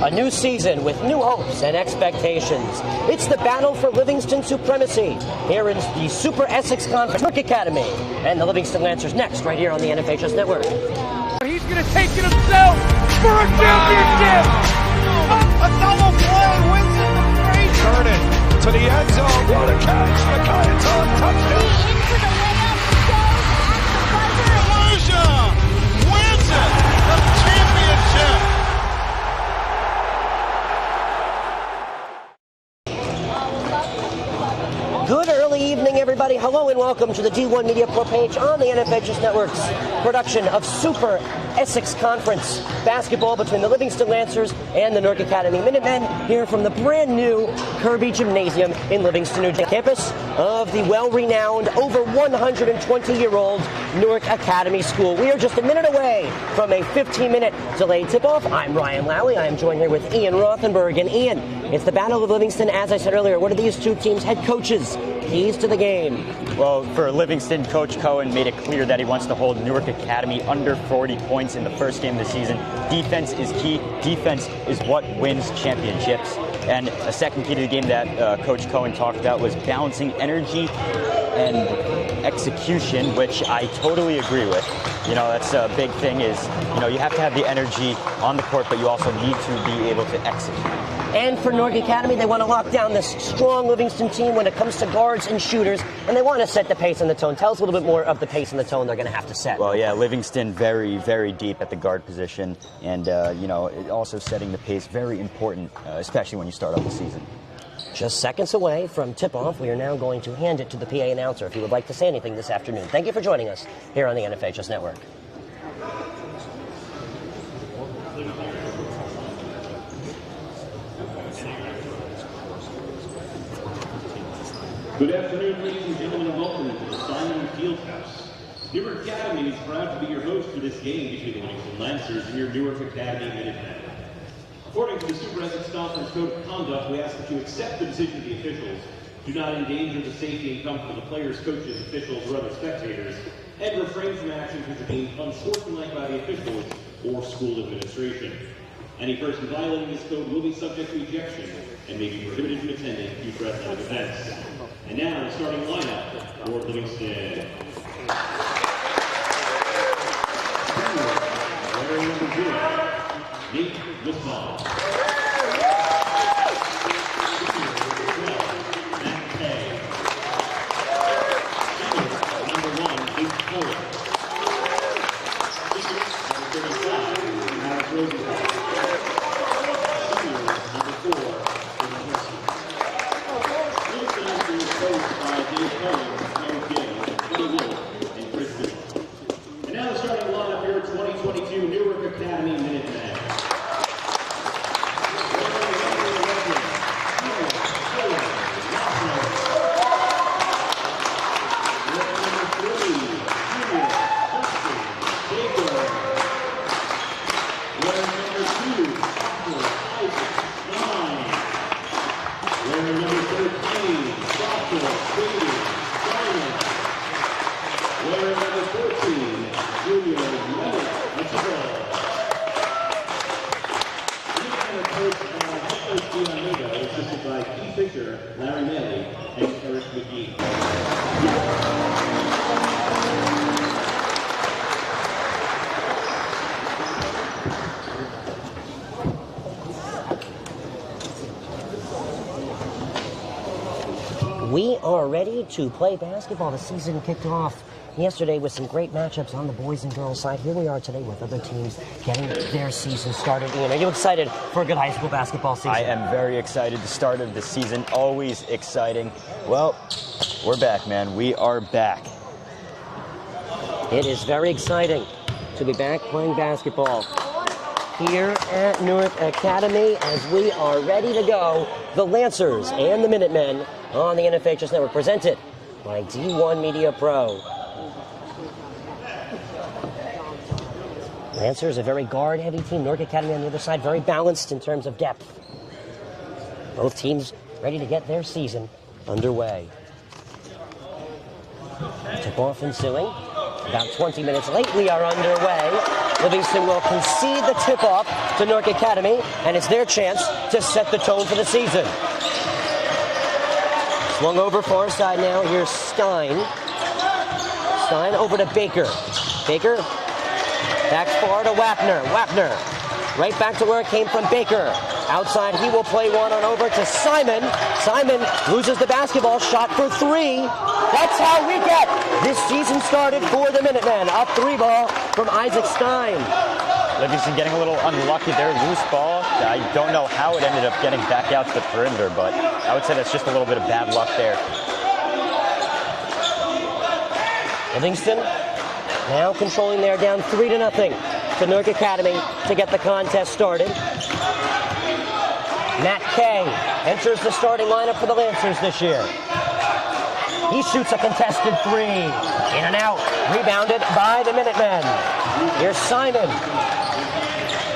A new season with new hopes and expectations. It's the battle for Livingston supremacy here in the Super Essex Conference Newark Academy. And the Livingston Lancers next, right here on the NFHS Network. He's going to take it himself for a championship! A double play wins it the break! Turn it to the end zone. What a catch! Micaiah Todd, touchdown! Into the layup, goes at the buzzer. Lucia wins it! The championship! Good early evening, everybody. Hello and welcome to the D1 Media Pro page on the NFHS Network's production of Super Essex Conference basketball between the Livingston Lancers and the Newark Academy Minutemen here from the brand new Kirby Gymnasium in Livingston, New Jersey, campus of the well-renowned, over 120-year-old Newark Academy School. We are just a minute away from a 15-minute delayed tip-off. I'm Ryan Lowry. I am joined here with Ian Rothenberg. And Ian, it's the Battle of Livingston. As I said earlier, what are these two teams' head coaches' keys to the game? Well, for Livingston, Coach Cohen made it clear that he wants to hold Newark Academy under 40 points in the first game of the season. Defense is key. Defense is what wins championships. And a second key to the game that Coach Cohen talked about was balancing energy and execution, which I totally agree with. You know, that's a big thing is, you know, you have to have the energy on the court, but you also need to be able to execute. And for Newark Academy, they want to lock down this strong Livingston team when it comes to guards and shooters, and they want to set the pace and the tone. Tell us a little bit more of the pace and the tone they're going to have to set. Well, yeah, Livingston very, very deep at the guard position, and, you know, also setting the pace, very important, especially when you start off the season. Just seconds away from tip-off, we are now going to hand it to the PA announcer if he would like to say anything this afternoon. Thank you for joining us here on the NFHS Network. Good afternoon, ladies and gentlemen, and welcome to the Simon Fieldhouse. Newark Academy is proud to be your host for this game between the Livingston Lancers and your Newark Academy Minutemen. According to the Super Essex Conference Code of Conduct, we ask that you accept the decision of the officials, do not endanger the safety and comfort of the players, coaches, officials, or other spectators, and refrain from actions which are deemed unsportsmanlike by the officials or school administration. Any person violating this code will be subject to ejection and may be prohibited from attending future athletic events. And now, the starting lineup for Livingston. Wearing number 0, Nate Wisball. Matt Kay. Number 1, Nate Cohen. Number 35, Alex Rosenthal. Number 4, and now the starting lineup here at 2022 Newark Academy Minutemen. Larry Maley and Eric McGee. We are ready to play basketball. The season kicked off yesterday with some great matchups on the boys and girls side. Here we are today with other teams getting their season started. Ian, are you excited for a good high school basketball season? I am very excited. The start of the season, always exciting. Well, we're back, man. We are back. It is very exciting to be back playing basketball here at Newark Academy as we are ready to go. The Lancers and the Minutemen on the NFHS Network, presented by D1 Media Pro. Lancers, a very guard-heavy team. Newark Academy on the other side, very balanced in terms of depth. Both teams ready to get their season underway. Tip-off ensuing. About 20 minutes late, we are underway. Livingston will concede the tip-off to Newark Academy, and it's their chance to set the tone for the season. Swung over far side now. Here's Stein. Stein over to Baker. Baker back far to Wapner. Wapner right back to where it came from Baker. Outside, he will play one on over to Simon. Simon loses the basketball, shot for three. That's how we get this season started for the Minutemen. Up 3 ball from Isaac Stein. Livingston getting a little unlucky there, loose ball. I don't know how it ended up getting back out to the perimeter, but I would say that's just a little bit of bad luck there. Livingston now controlling there, down 3-0 to Newark Academy to get the contest started. Matt Kay enters the starting lineup for the Lancers this year. He shoots a contested three. In and out. Rebounded by the Minutemen. Here's Simon.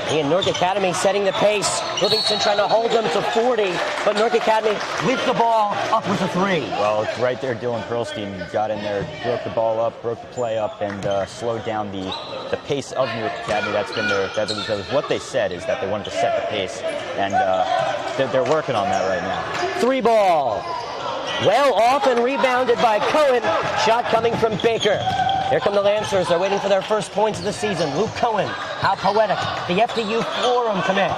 He and Newark Academy setting the pace. Livingston trying to hold them to 40, but Newark Academy with the ball up with a three. Well, right there, Dylan Pearlstein got in there, broke the ball up, broke the play up, and slowed down the pace of Newark Academy. That was what they said, is that they wanted to set the pace, and they're working on that right now. 3 ball. Well off and rebounded by Cohen. Shot coming from Baker. Here come the Lancers. They're waiting for their first points of the season. Luke Cohen, how poetic. The FDU Forum commit.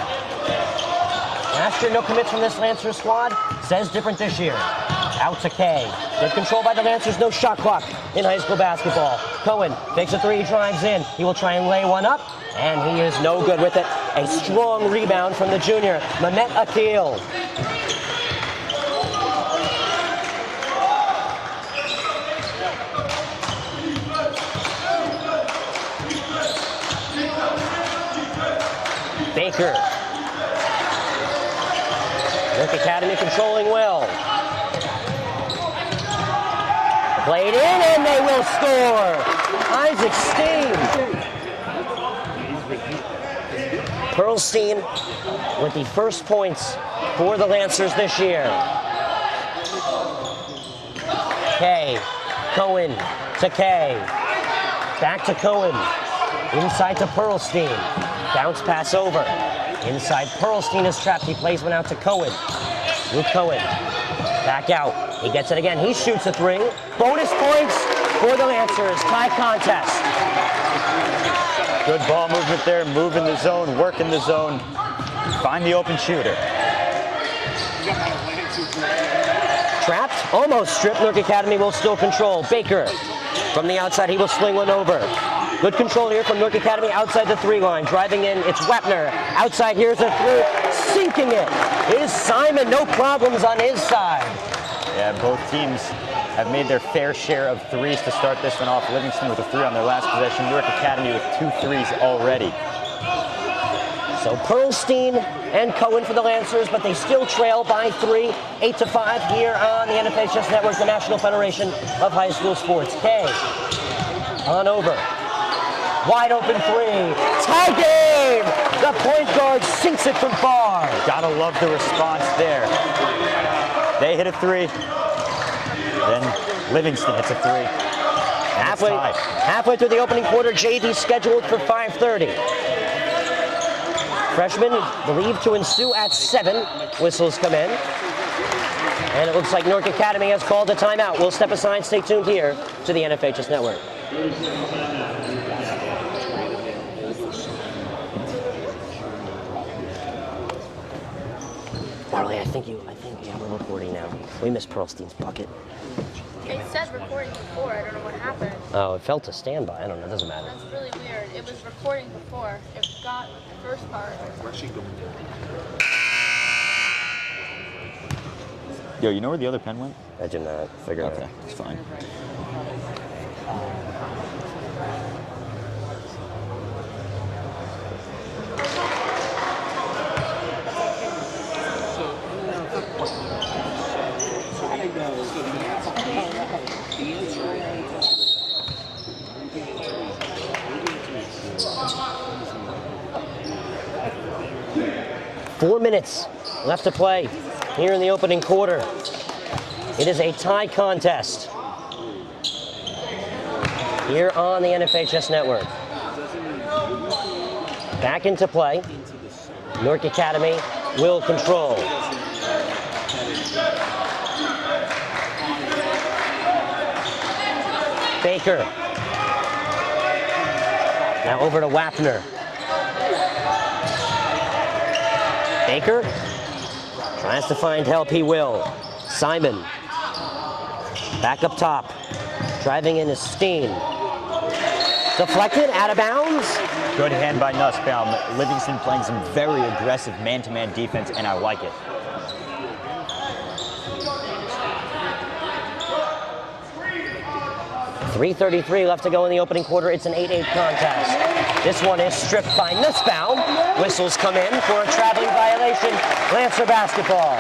Last year, no commits from this Lancers squad. Says different this year. Out to Kay. Good control by the Lancers. No shot clock in high school basketball. Cohen takes a three, drives in. He will try and lay one up, and he is no good with it. A strong rebound from the junior, Mehmet Akil. Baker. Newark Academy controlling well. Played in and they will score. Isaac Steen. Pearlstein with the first points for the Lancers this year. Kay. Cohen to Kay. Back to Cohen. Inside to Pearlstein. Bounce pass over. Inside, Pearlstein is trapped. He plays one out to Cohen. Luke Cohen. Back out. He gets it again. He shoots a three. Bonus points for the Lancers. Tie contest. Good ball movement there. Move in the zone. Work in the zone. Find the open shooter. Trapped. Almost stripped. Newark Academy will still control. Baker. From the outside, he will sling one over. Good control here from Newark Academy outside the 3 line. Driving in, it's Wapner. Outside, here's a three. Sinking it is Simon. No problems on his side. Yeah, both teams have made their fair share of threes to start this one off. Livingston with a 3 on their last possession. Newark Academy with 2 threes already. So Pearlstein and Cohen for the Lancers, but they still trail by 3, 8-5 here on the NFHS Network, the National Federation of High School Sports. Kay on over. Wide open 3. Tie game! The point guard sinks it from far. Gotta love the response there. They hit a 3. Then Livingston hits a 3. Halfway through the opening quarter, JV scheduled for 5:30. Freshmen believed to ensue at 7. Whistles come in. And it looks like Newark Academy has called a timeout. We'll step aside. Stay tuned here to the NFHS Network. Marley, I think we're recording now. We missed Pearlstein's bucket. It said recording before. I don't know what happened. Oh, it felt to standby. I don't know. It doesn't matter. That's really weird. It was recording before. It got the first part. Where's she going? Yo, you know where the other pen went? I did not figure it out. Okay, it's fine. Four minutes left to play here in the opening quarter. It is a tie contest. here on the NFHS Network. Back into play. Newark Academy will control. Baker. Now over to Wapner. Baker tries to find help, he will. Simon. Back up top. Driving in is Steen. Deflected, out of bounds. Good hand by Nussbaum. Livingston playing some very aggressive man-to-man defense, and I like it. .333 left to go in the opening quarter. It's an 8-8 contest. This one is stripped by Nussbaum. Whistles come in for a traveling violation. Lancer basketball.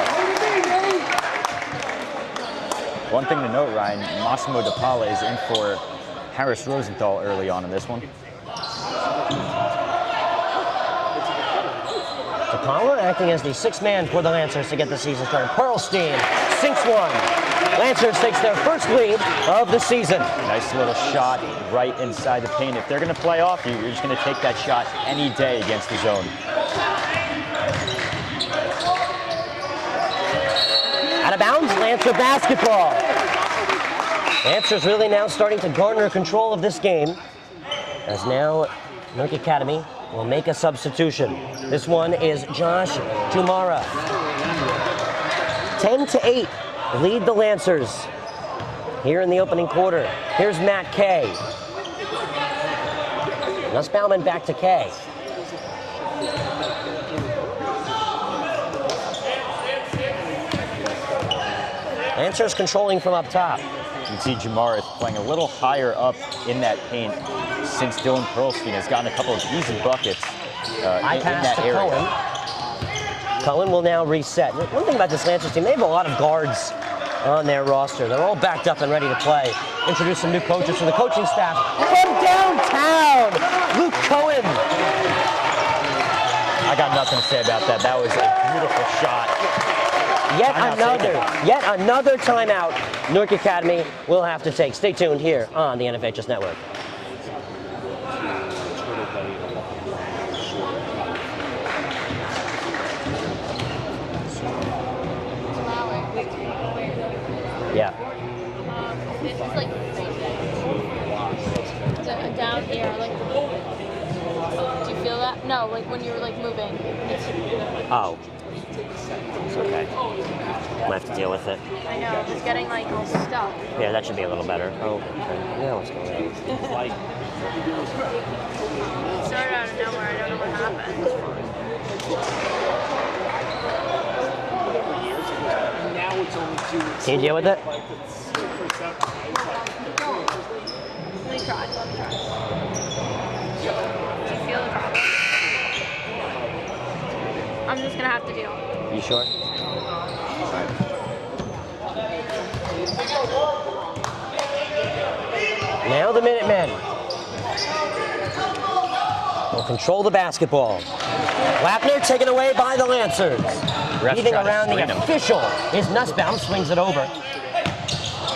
One thing to note, Ryan, Massimo DePaula is in for Harris Rosenthal early on in this one. DePaula acting as the sixth man for the Lancers to get the season started. Pearlstein sinks one. Lancers takes their first lead of the season. Nice little shot right inside the paint. If they're going to play off you, you're just going to take that shot any day against the zone. Out of bounds, Lancer basketball. Lancers really now starting to garner control of this game, as now Newark Academy will make a substitution. This one is Josh Jumara. 10-8, lead the Lancers here in the opening quarter. Here's Matt Kay. Nussbaum and back to Kay. Lancers controlling from up top. You can see Jamar is playing a little higher up in that paint since Dylan Pearlstein has gotten a couple of easy buckets in that area. Cohen. Cohen will now reset. One thing about this Lancers team, they have a lot of guards on their roster. They're all backed up and ready to play. Introduce some new coaches to the coaching staff. From downtown, Luke Cohen. I got nothing to say about that. That was a beautiful shot. Yet another timeout Newark Academy will have to take. Stay tuned here on the NFHS Network. Yeah. This is like down here. Like, do you feel that? No, like when you're like moving. Oh. It's okay. Might have to deal with it. I know, it's getting like all stuck. Yeah, that should be a little better. Oh, okay. Yeah, what's going on? It started out of nowhere, I don't know what happened. Can you deal with it? Let me try. Do you feel the problem? I'm just gonna have to deal. You sure? Now the Minutemen will control the basketball. Wapner taken away by the Lancers. Beating around the official is Nussbaum, swings it over.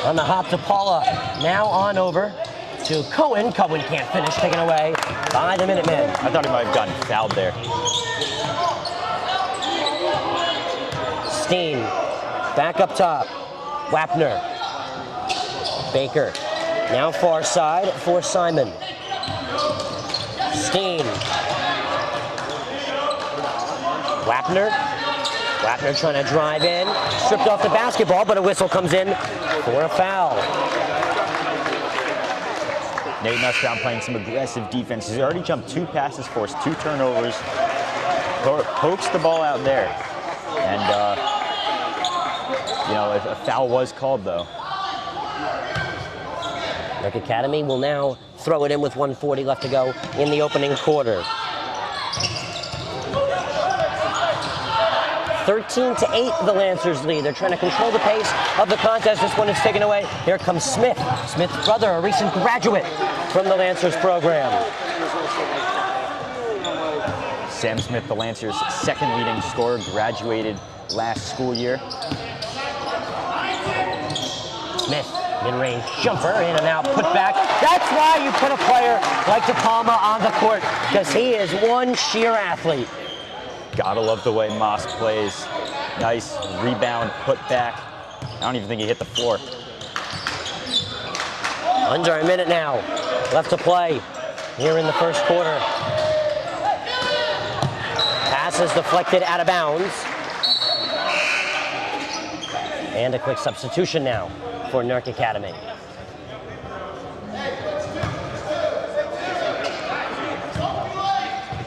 On the hop to Paula, now on over to Cohen. Cohen can't finish, taken away by the Minutemen. I thought he might have gotten fouled there. Steen, back up top. Wapner. Baker, now far side for Simon. Steen. Wapner. Wapner trying to drive in. Stripped off the basketball, but a whistle comes in for a foul. Nate Nussbaum playing some aggressive defense. He's already jumped 2 passes, forced 2 turnovers. Pokes the ball out there. And, if a foul was called, though. Newark Academy will now throw it in with 1:40 left to go in the opening quarter. 13-8, the Lancers lead. They're trying to control the pace of the contest. This one is taken away. Here comes Smith. Smith's brother, a recent graduate from the Lancers program. Sam Smith, the Lancers' second leading scorer, graduated last school year. Smith Mid-range jumper, in and out, put back. That's why you put a player like DePalma on the court, because he is one sheer athlete. Gotta love the way Moss plays. Nice rebound, put back. I don't even think he hit the floor. Under a minute now left to play here in the first quarter. Pass is deflected out of bounds. And a quick substitution now for Newark Academy.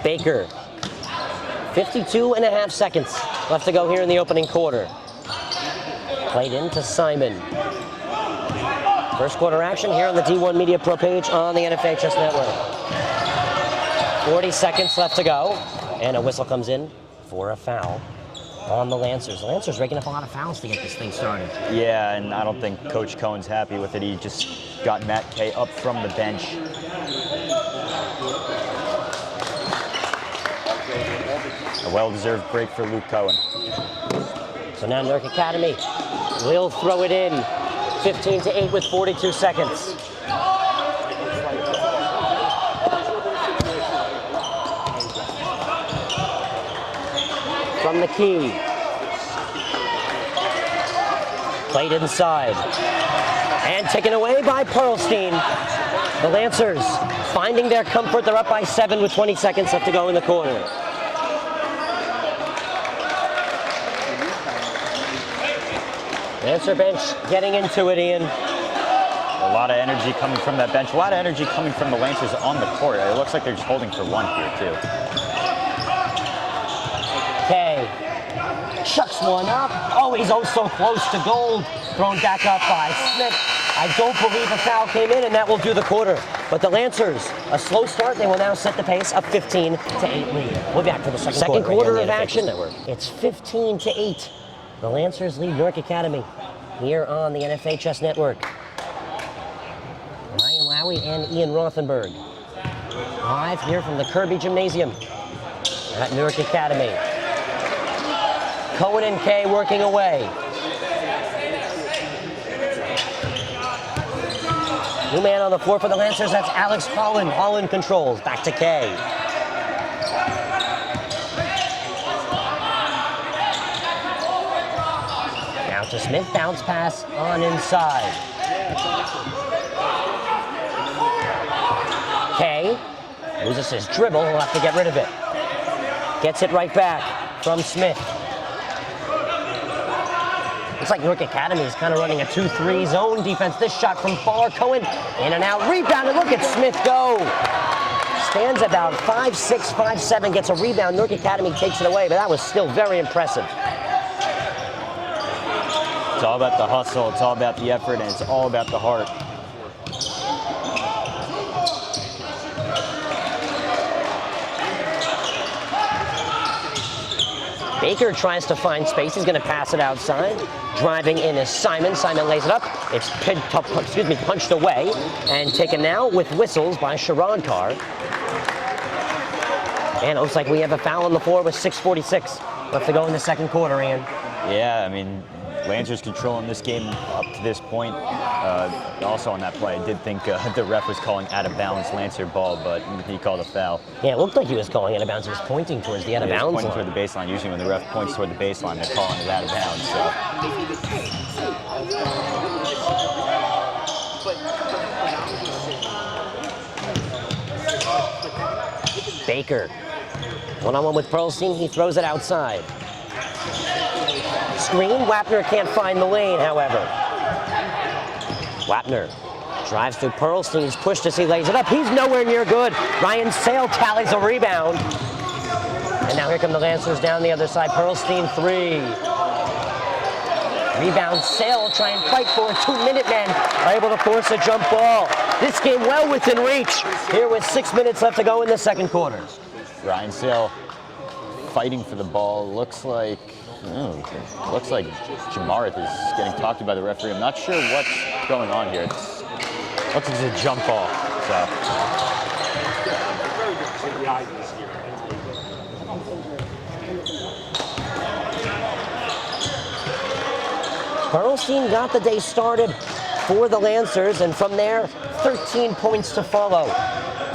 Baker, 52.5 seconds left to go here in the opening quarter. Played into Simon. First quarter action here on the D1 Media Pro page on the NFHS Network. 40 seconds left to go, and a whistle comes in for a foul on the Lancers. The Lancers raking up a lot of fouls to get this thing started. Yeah, and I don't think Coach Cohen's happy with it. He just got Matt Kay up from the bench. A well-deserved break for Luke Cohen. So now Newark Academy will throw it in. 15-8 with 42 seconds. From the key. Played inside. And taken away by Pearlstein. The Lancers finding their comfort. They're up by 7 with 20 seconds left to go in the quarter. Lancer bench getting into it, Ian. A lot of energy coming from that bench. A lot of energy coming from the Lancers on the court. It looks like they're just holding for one here, too. Kay chucks one up. Oh, he's oh so close to gold. Thrown back up by Smith. I don't believe a foul came in, and that will do the quarter. But the Lancers, a slow start. They will now set the pace of 15-8 lead. We'll be back to the second quarter of action. It's 15-8. The Lancers lead Newark Academy here on the NFHS Network. Ryan Lowy and Ian Rothenberg live here from the Kirby Gymnasium at Newark Academy. Cohen and Kay working away. New man on the floor for the Lancers, that's Alex Holland. Holland controls, back to Kay. Now to Smith, bounce pass on inside. Kay loses his dribble, he'll have to get rid of it. Gets it right back from Smith. Looks like Newark Academy is kind of running a 2-3 zone defense. This shot from far, Cohen in and out, rebound, and look at Smith go. Stands about 5'6", 5'7", gets a rebound. Newark Academy takes it away, but that was still very impressive. It's all about the hustle, it's all about the effort, and it's all about the heart. Baker tries to find space. He's going to pass it outside. Driving in is Simon. Simon lays it up. It's punched away and taken now with whistles by Sharon-Carr. And it looks like we have a foul on the floor with 6:46 left to go in the second quarter, Ian. Yeah, I mean, Lancers controlling this game up to this point. Also on that play, I did think the ref was calling out of bounds Lancer ball, but he called a foul. Yeah, it looked like he was calling out of bounds. He was pointing towards the out of bounds pointing line. toward the baseline. Usually when the ref points toward the baseline, they're calling it out of bounds. So. Baker, one-on-one with Pearlstein. He throws it outside. Screen, Wapner can't find the lane, however. Wapner drives through Pearlstein. He's pushed as he lays it up. He's nowhere near good. Ryan Sale tallies a rebound. And now here come the Lancers down the other side. Pearlstein, 3. Rebound, Sale try and fight for it. 2-minute men are able to force a jump ball. This game well within reach. Here with 6 minutes left to go in the second quarter. Ryan Sale fighting for the ball. Looks like Jamarth is getting talked to by the referee. I'm not sure what's going on here. Looks like it's a jump ball. So. Pearlstein got the day started for the Lancers, and from there, 13 points to follow.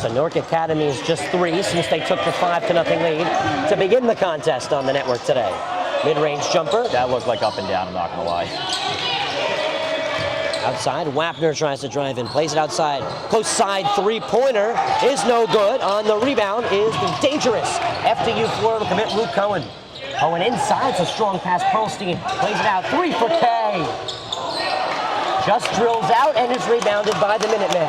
So Newark Academy is just 3 since they took the 5-0 lead to begin the contest on the network today. Mid-range jumper. That looked like up and down, I'm not going to lie. Outside, Wapner tries to drive in, plays it outside. Close side three-pointer is no good. On the rebound is the dangerous FDU Florida commit Luke Cohen. Cohen inside, it's a strong pass. Pearlstein plays it out, 3 for K. Just drills out and is rebounded by the Minutemen.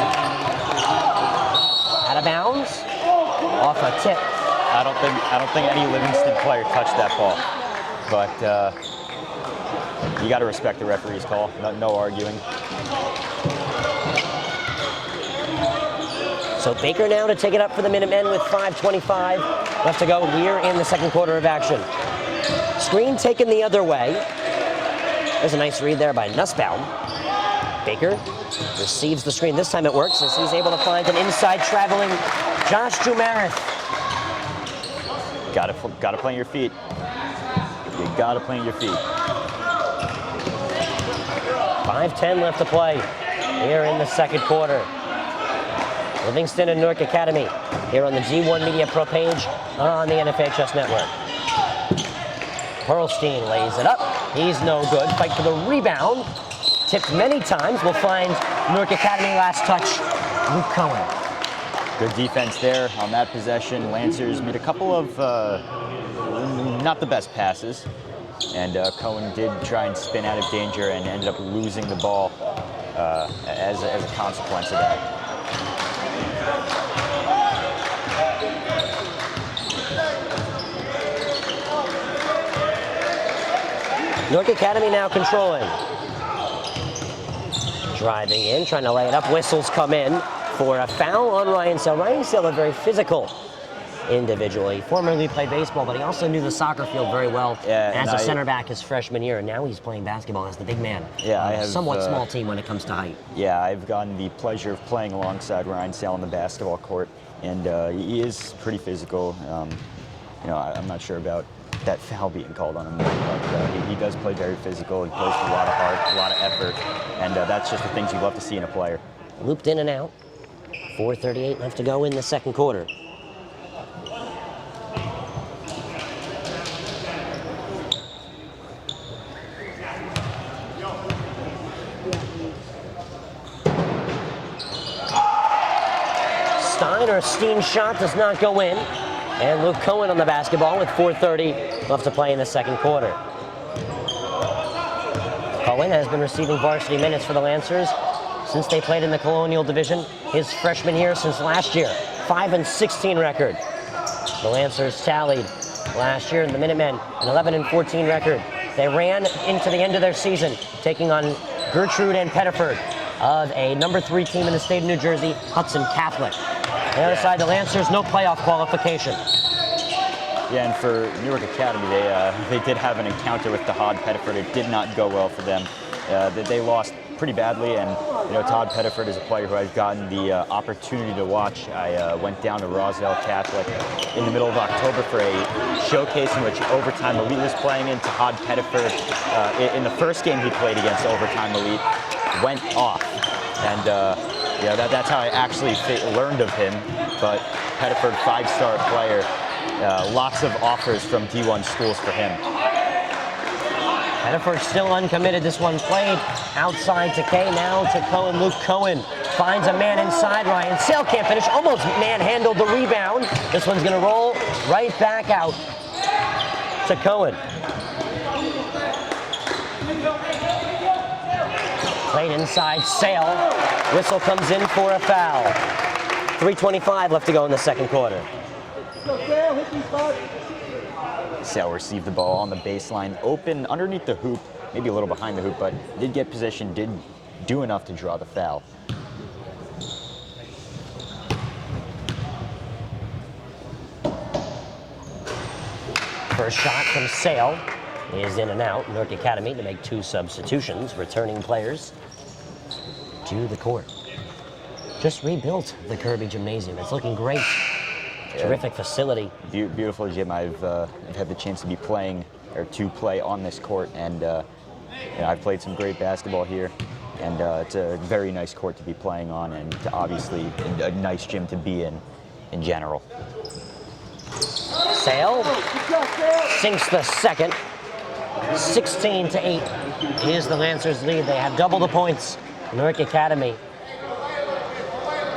Out of bounds, off a tip. I don't think any Livingston player touched that ball, but you got to respect the referee's call. No arguing. So Baker now to take it up for the Minutemen with 5:25 left to go here in the second quarter of action. Screen taken the other way. There's a nice read there by Nussbaum. Baker receives the screen. This time it works as he's able to find an inside traveling Josh Jumarith. Got to plant your feet. You got to plant your feet. 5:10 left to play here in the second quarter. Livingston and Newark Academy here on the D1 Media Pro page on the NFHS network. Pearlstein lays it up. He's no good. Fight for the rebound. Tipped many times. We'll find Newark Academy last touch. Luke Cohen. Good defense there on that possession. Lancers made a couple of not the best passes. And Cohen did try and spin out of danger and ended up losing the ball as a consequence of that. Newark Academy now controlling. Driving in, trying to lay it up. Whistles come in for a foul on Ryan Sale. Ryan Sale, a very physical individual. He formerly played baseball, but he also knew the soccer field very well as a center back his freshman year, and now he's playing basketball as the big man. Yeah, I have somewhat small team when it comes to height. Yeah, I've gotten the pleasure of playing alongside Ryan Sale on the basketball court, and he is pretty physical. I'm not sure about that foul being called on him, but he does play very physical. He plays with a lot of heart, a lot of effort, and that's just the things you love to see in a player. Looped in and out. 4:38 left to go in the second quarter. Stein shot does not go in. And Luke Cohen on the basketball with 4:30 left to play in the second quarter. Cohen has been receiving varsity minutes for the Lancers since they played in the Colonial Division his freshman year since last year. 5-16 record. The Lancers tallied last year in the Minutemen an 11-14 record. They ran into the end of their season taking on Gertrude and Pettiford of a number 3 team in the state of New Jersey, Hudson Catholic. On the other side, the Lancers, no playoff qualification. Yeah, and for Newark Academy, they did have an encounter with Todd Pettiford. It did not go well for them. They lost pretty badly, and Todd Pettiford is a player who I've gotten the opportunity to watch. I went down to Roselle Catholic in the middle of October for a showcase in which Overtime Elite was playing in. Todd Pettiford, in the first game he played against Overtime Elite, went off. And that's how I actually learned of him. But Pettiford, 5-star player, lots of offers from D1 schools for him. Pettiford still uncommitted. This one played outside to Kay, now to Cohen. Luke Cohen finds a man inside. Ryan Sale can't finish, almost manhandled the rebound. This one's gonna roll right back out to Cohen. Played inside, Sale. Whistle comes in for a foul. 3:25 left to go in the second quarter. Sale received the ball on the baseline, open underneath the hoop, maybe a little behind the hoop, but did get position, did do enough to draw the foul. First shot from Sale is in and out. Newark Academy to make 2 substitutions, returning players to the court. Just rebuilt the Kirby Gymnasium. It's looking great. Terrific facility. Beautiful gym. I've had the chance to be playing, or to play on this court, and I've played some great basketball here. And it's a very nice court to be playing on, and obviously a nice gym to be in general. Sale sinks the second. 16-8 is the Lancers' lead. They have double the points. Newark Academy.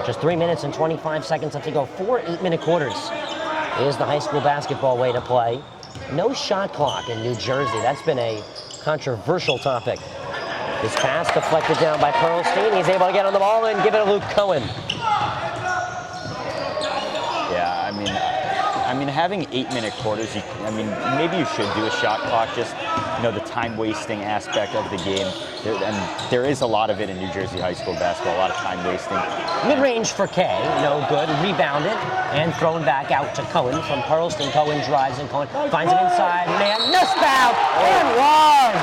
Just 3 minutes and 25 seconds left to go. 4 8-minute quarters is the high school basketball way to play. No shot clock in New Jersey. That's been a controversial topic. This pass deflected down by Pearlstein. He's able to get on the ball and give it to Luke Cohen. Yeah, I mean, having 8-minute quarters, maybe you should do a shot clock, just, the time-wasting aspect of the game. There is a lot of it in New Jersey high school basketball, a lot of time wasting. Mid-range for Kay, no good. Rebounded and thrown back out to Cohen from Pearlstein. Cohen drives and Cohen finds it inside. Man, Nussbaum and one.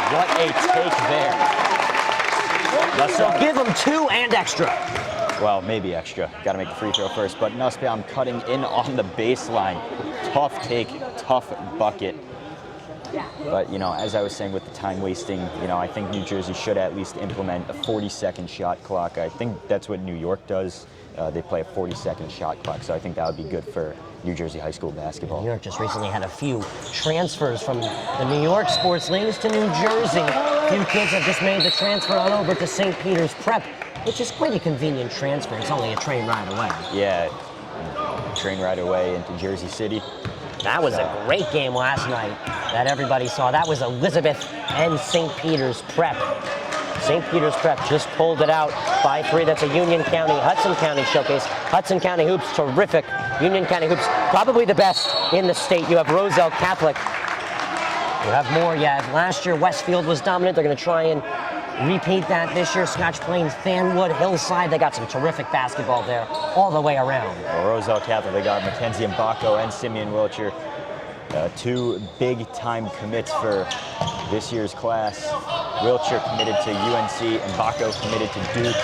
What a take there. So give him 2 and extra. Well, maybe extra. Got to make the free throw first. But Nussbaum cutting in on the baseline. Tough take, tough bucket. But, as I was saying with the time wasting, I think New Jersey should at least implement a 40-second shot clock. I think that's what New York does. They play a 40-second shot clock, so I think that would be good for New Jersey high school basketball. New York just recently had a few transfers from the New York sports leagues to New Jersey. A few kids have just made the transfer on over to St. Peter's Prep, which is quite a convenient transfer. It's only a train ride away. Yeah, train ride away into Jersey City. That was a great game last night that everybody saw. That was Elizabeth and St. Peter's Prep. St. Peter's Prep just pulled it out by 3. That's a Union County, Hudson County showcase. Hudson County hoops, terrific. Union County hoops, probably the best in the state. You have Roselle Catholic. You have more. Yeah, last year Westfield was dominant. They're going to try and repeat that this year. Scotch Plains, Fanwood, Hillside. They got some terrific basketball there all the way around. Well, Roselle Catholic, they got Mackenzie Mbako and Simeon Wilcher. 2 big-time commits for this year's class. Wilcher committed to UNC, and Mbako committed to Duke.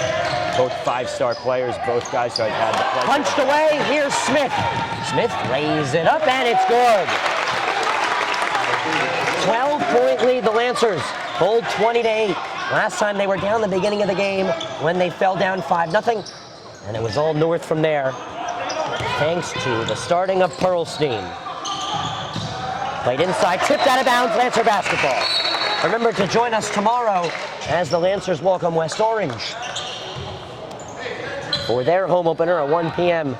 Both 5-star players, both guys who I've had the pleasure. Punched away, here's Smith. Smith lays it up, and it's good. 12-point lead, the Lancers hold 20-8. Last time they were down the beginning of the game when they fell down 5-0, and it was all north from there, thanks to the starting of Pearlstein. Played inside, tipped out of bounds, Lancer basketball. Remember to join us tomorrow as the Lancers welcome West Orange for their home opener at 1 p.m.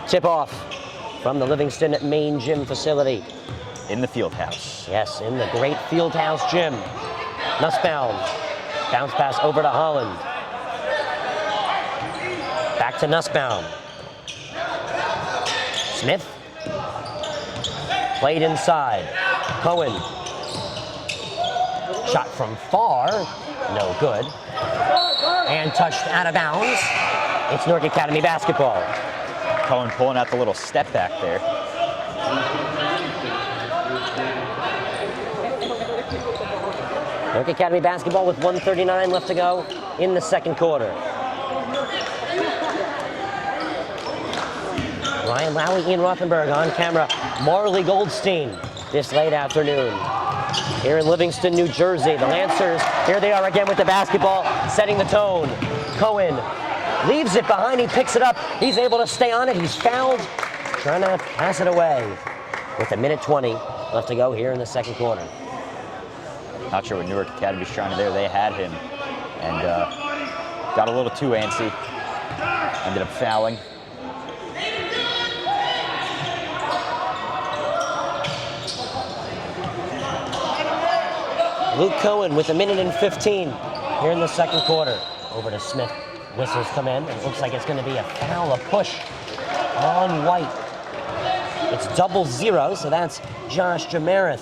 tip-off from the Livingston main gym facility. In the field house. Yes, in the great field house gym. Nussbaum, bounce pass over to Holland. Back to Nussbaum. Smith. Played inside. Cohen. Shot from far, no good. And touched out of bounds. It's Newark Academy basketball. Cohen pulling out the little step back there. Newark Academy basketball with 1:39 left to go in the second quarter. Ryan Lowy, Ian Rothenberg on camera. Marley Goldstein this late afternoon. Here in Livingston, New Jersey, the Lancers, here they are again with the basketball, setting the tone. Cohen leaves it behind, he picks it up. He's able to stay on it, he's fouled. Trying to pass it away with 1:20 left to go here in the second quarter. Not sure what Newark Academy's trying to do. They had him and got a little too antsy. Ended up fouling. Luke Cohen with 1:15 here in the second quarter. Over to Smith. Whistles come in. It looks like it's going to be a foul, a push on White. It's 0-0, so that's Josh Jamarith.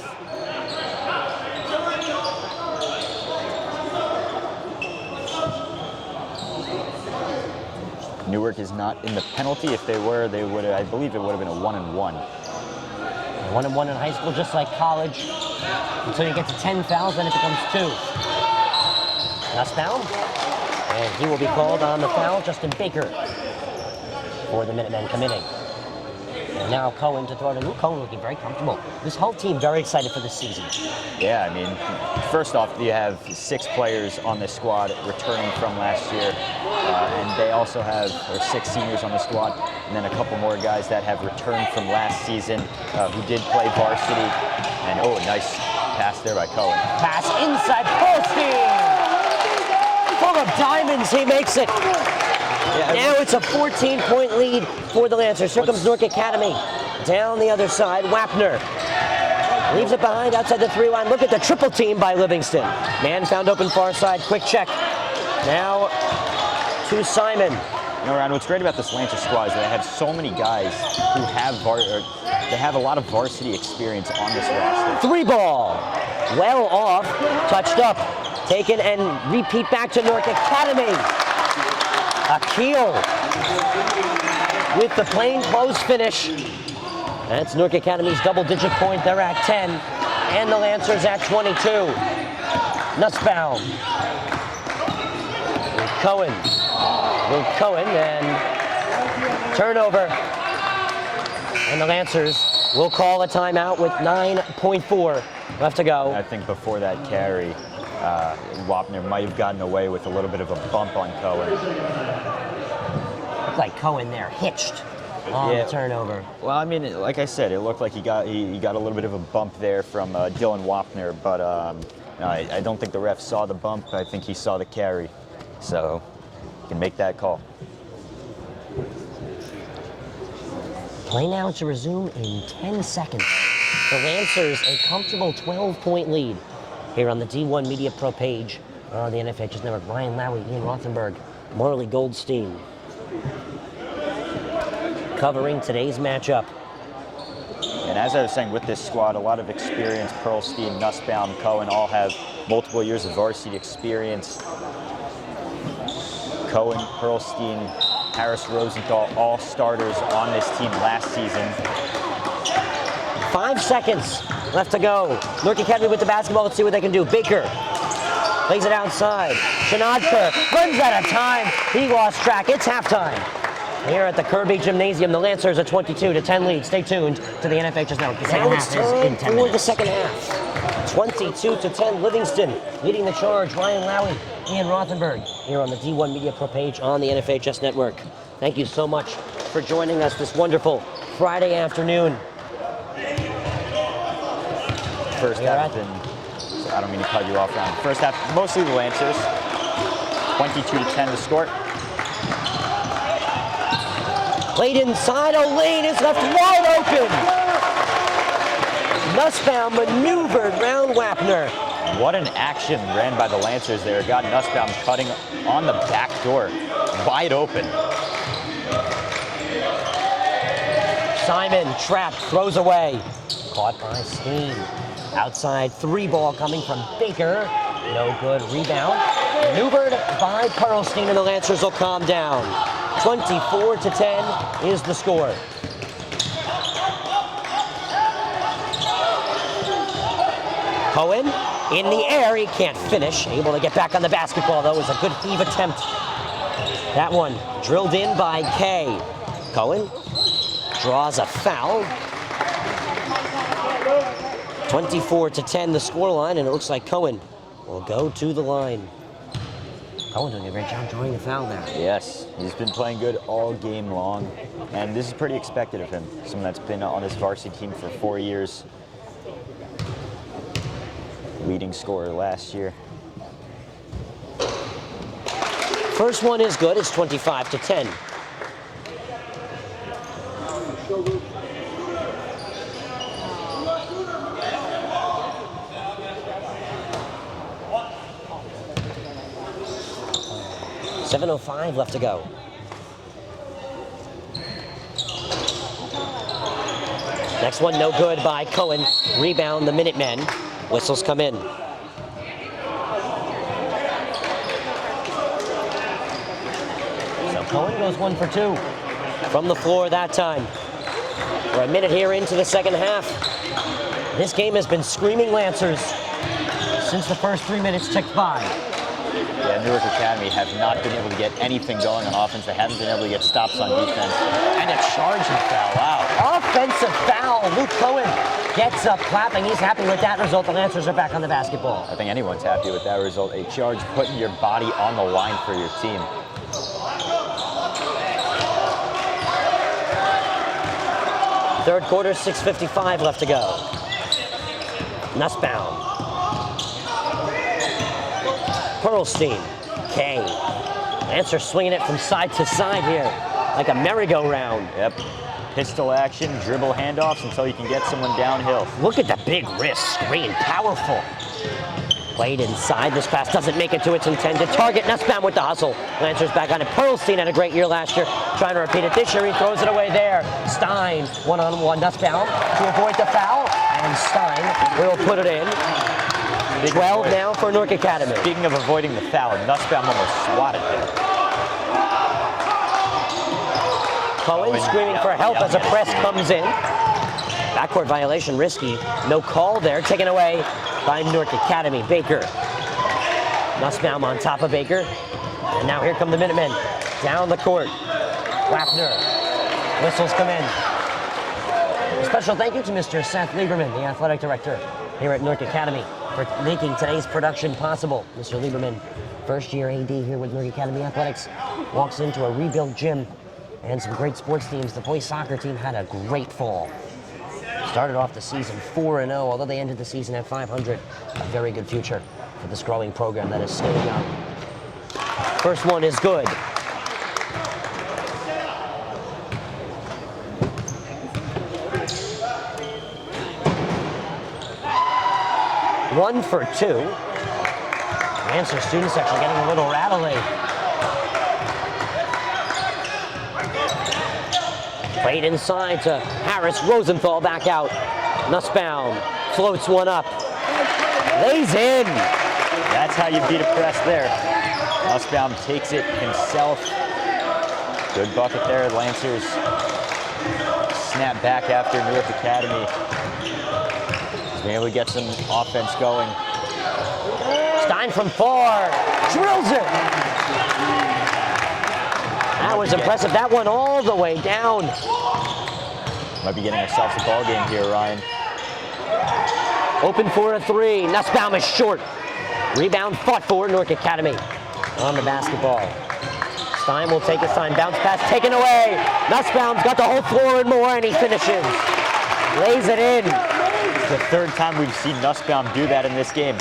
Newark is not in the penalty. If they were, they would. I believe it would have been a 1-and-1. 1-and-1 in high school, just like college. Until you get to 10 fouls, then it becomes 2. Nussbaum, and he will be called on the foul. Justin Baker for the Minutemen committing. And now Cohen to throw to Luke. Cohen looking very comfortable. This whole team very excited for this season. Yeah, I mean, first off, you have 6 players on this squad returning from last year, and they also have 6 seniors on the squad, and then a couple more guys that have returned from last season who did play varsity. And oh, nice pass there by Cohen. Pass inside, Polstein! Full of diamonds, he makes it. Yeah, now it's a 14-point lead for the Lancers. Here comes Newark Academy. Down the other side, Wapner leaves it behind outside the 3-line. Look at the triple team by Livingston. Man found open far side, quick check. Now to Simon. You know, Ryan, what's great about this Lancers squad is they have so many guys who have a lot of varsity experience on this roster. 3 ball, well off, touched up, taken and repeat back to Newark Academy. Akil with the plain clothes finish. That's Newark Academy's double-digit point. They're at 10, and the Lancers at 22. Nussbaum. Cohen. Will Cohen, and turnover. And the Lancers will call a timeout with 9.4 left to go. I think before that carry, Wapner might have gotten away with a little bit of a bump on Cohen. Looked like Cohen there, hitched on the turnover. Well, I mean, like I said, it looked like he got a little bit of a bump there from Dylan Wapner, but I don't think the ref saw the bump. I think he saw the carry, so he can make that call. Play now to resume in 10 seconds. The Lancers a comfortable 12-point lead here on the D1 Media Pro page on the NFHS Network. Ryan Lowy, Ian Rothenberg, Marley Goldstein covering today's matchup. And as I was saying, with this squad, a lot of experience. Pearlstein, Nussbaum, Cohen all have multiple years of varsity experience. Cohen, Pearlstein, Harris, Rosenthal, all starters on this team last season. 5 seconds left to go. Newark Academy with the basketball. Let's see what they can do. Baker plays it outside. Shanadkar runs out of time. He lost track. It's halftime here at the Kirby Gymnasium. The Lancers a 22-10 lead. Stay tuned to the NFHS Network. The second half is in 10 minutes. The second half. 22-10. Livingston leading the charge. Ryan Lowy, Ian Rothenberg here on the D1 Media Pro page on the NFHS Network. Thank you so much for joining us this wonderful Friday afternoon. First half has been, I don't mean to cut you off, Ryan. First half, mostly the Lancers. 22-10 to score. Played inside, Lane is left wide open. Nussbaum maneuvered round Wapner. What an action ran by the Lancers there. Got Nussbaum cutting on the back door, wide open. Simon trapped, throws away. Caught by Steen. Outside 3 ball coming from Baker. No good, rebound. Maneuvered by Pearlstein, and the Lancers will calm down. 24-10 is the score. Cohen in the air, he can't finish. Able to get back on the basketball though. It was a good heave attempt. That one drilled in by Kay. Cohen draws a foul. 24-10 the scoreline, and it looks like Cohen will go to the line. Cohen doing a great job drawing the foul there. Yes, he's been playing good all game long, and this is pretty expected of him. Someone that's been on this varsity team for 4 years. Leading scorer last year. First one is good. It's 25-10. .7:05 left to go. Next one, no good by Cohen. Rebound, the Minutemen. Whistles come in. So Cohen goes 1 for 2 from the floor that time. We're a minute here into the second half. This game has been screaming Lancers since the first 3 minutes ticked by. Yeah, Newark Academy have not been able to get anything going on offense. They haven't been able to get stops on defense. And a charging foul, wow. Offensive foul. Luke Cohen gets up clapping. He's happy with that result. The Lancers are back on the basketball. I think anyone's happy with that result. A charge putting your body on the line for your team. Third quarter, 6:55 left to go. Nussbaum. Pearlstein. Kay. Lancers swinging it from side to side here, like a merry-go-round. Yep. Pistol action, dribble handoffs until you can get someone downhill. Look at the big wrist screen, powerful. Played inside, this pass doesn't make it to its intended target. Nussbaum with the hustle. Lancers back on it. Pearlstein had a great year last year, trying to repeat it this year. He throws it away there. Stein, one-on-one, Nussbaum to avoid the foul, and Stein will put it in. 12 now for Newark Academy. Speaking of avoiding the foul, Nussbaum almost swatted him. Cohen screaming for help as a press comes in. Backcourt violation, risky. No call there, taken away by Newark Academy. Baker. Nussbaum on top of Baker. And now here come the Minutemen. Down the court. Wapner. Whistles come in. A special thank you to Mr. Seth Lieberman, the athletic director here at Newark Academy, for making today's production possible. Mr. Lieberman, first year AD here with Newark Academy Athletics, walks into a rebuilt gym and some great sports teams. The boys soccer team had a great fall. Started off the season 4-0, although they ended the season at 500. A very good future for this growing program that is still young. First one is good. One for two. Lancers students actually getting a little rattling. Played inside to Harris. Rosenthal back out. Nussbaum floats one up. Lays in. That's how you beat a press there. Nussbaum takes it himself. Good bucket there. Lancers snap back after Newark Academy. He's been able to get some offense going. Stein from far. Drills it. That was impressive. That one all the way down. Might be getting ourselves a ball game here, Ryan. Open for a three. Nussbaum is short. Rebound fought for Newark Academy on the basketball. Stein will take his time. Bounce pass taken away. Nussbaum's got the whole floor and more, and he finishes. Lays it in. It's the third time we've seen Nussbaum do that in this game.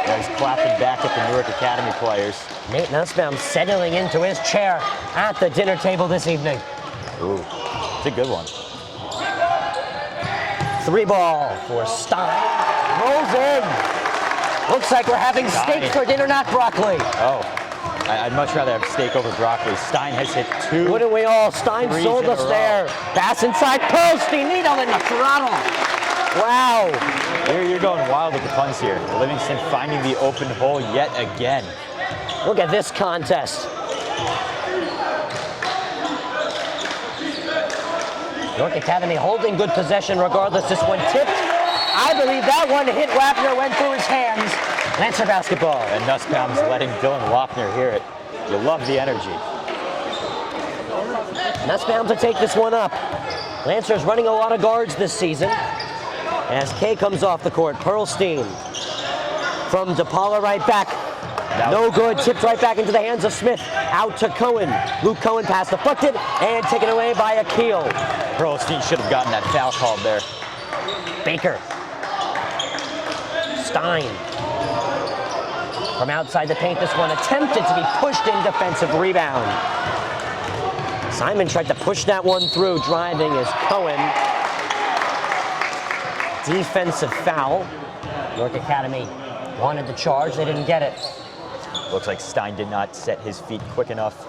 Now he's clapping back at the Newark Academy players. Nate Nussbaum settling into his chair at the dinner table this evening. Ooh, it's a good one. Three ball for Stein. Rolls in. Looks like we're having steak for dinner, not broccoli. Oh, I'd much rather have steak over broccoli. Stein has hit two. Wouldn't we all? Stein sold us there. Pass inside Pearlstein. Needle in the throttle. Wow. You're going wild with the puns here. Livingston finding the open hole yet again. Look at this contest. Newark Academy holding good possession regardless. This one tipped. I believe that one hit Wapner, went through his hands. Lancer basketball. And Nussbaum's letting Dylan Wapner hear it. You love the energy. Nussbaum to take this one up. Lancers running a lot of guards this season. As Kay comes off the court, Pearlstein from DePaula right back. No good, tipped right back into the hands of Smith. Out to Cohen. Luke Cohen pass deflected and taken away by Akil. Pearlstein should have gotten that foul called there. Baker. Stein. From outside the paint, this one attempted to be pushed in, defensive rebound. Simon tried to push that one through, driving is Cohen. Defensive foul. Newark Academy wanted the charge, they didn't get it. Looks like Stein did not set his feet quick enough.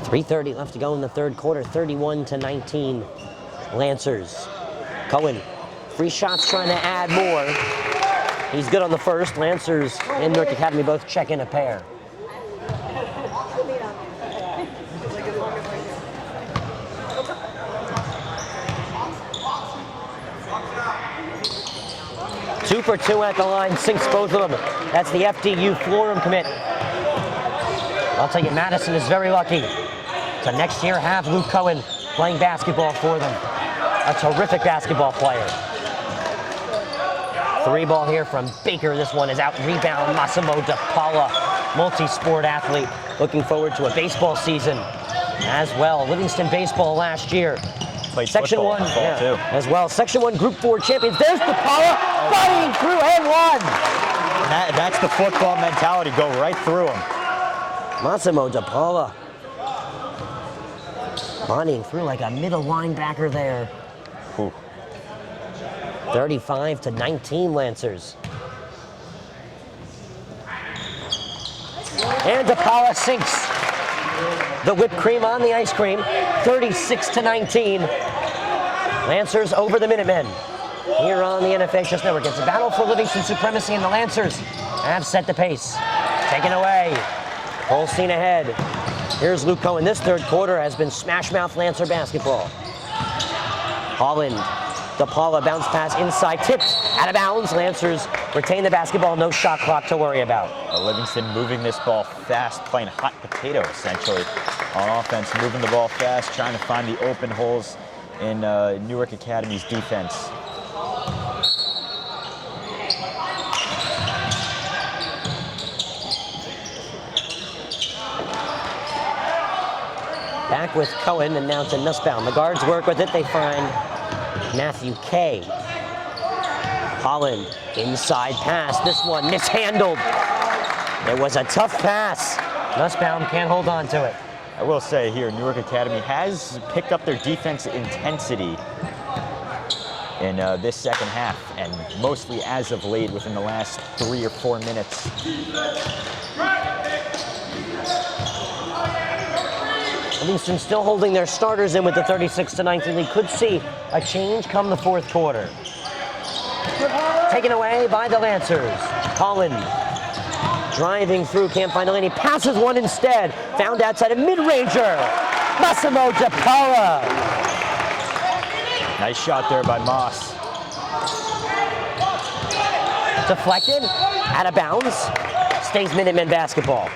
.330 left to go in the third quarter, 31-19. Lancers. Cohen, free shots trying to add more. He's good on the first. Lancers and Newark Academy both check in a pair. 2 for 2 at the line, sinks both of them. That's the FDU Florham commit. I'll tell you, Madison is very lucky to next year have Luke Cohen playing basketball for them. A terrific basketball player. 3 ball here from Baker. This one is out. Rebound, Massimo DePaula, multi-sport athlete. Looking forward to a baseball season as well. Livingston baseball last year. Played Section 1 too. as well. Section 1 Group 4 champions. There's DePaula bodying through and one. That's the football mentality. Go right through him. Massimo DePaula bodying through like a middle linebacker there. Ooh. 35-19 Lancers. And DePaula sinks the whipped cream on the ice cream. 36-19. Lancers over the Minutemen. Here on the NFHS Network. It's a battle for Livingston supremacy, and the Lancers have set the pace. Taken away. Holstein ahead. Here's Luke Cohen. This third quarter has been smash mouth Lancer basketball. Holland. DePaula bounce pass inside, tipped out of bounds. Lancers retain the basketball, no shot clock to worry about. Livingston moving this ball fast, playing hot potato essentially on offense, moving the ball fast, trying to find the open holes in Newark Academy's defense. Back with Cohen and now to Nussbaum. The guards work with it. They find Matthew Kay. Holland, inside pass. This one mishandled. It was a tough pass. Nussbaum can't hold on to it. I will say here, Newark Academy has picked up their defense intensity in this second half, and mostly as of late within the last 3 or 4 minutes. Livingston still holding their starters in with the 36-19 lead. Could see a change come the fourth quarter. Taken away by the Lancers. Holland driving through, can't find a lane. He passes one instead. Found outside a mid-ranger. Massimo DePaula. Nice shot there by Moss. Deflected, out of bounds. Stays Minutemen basketball.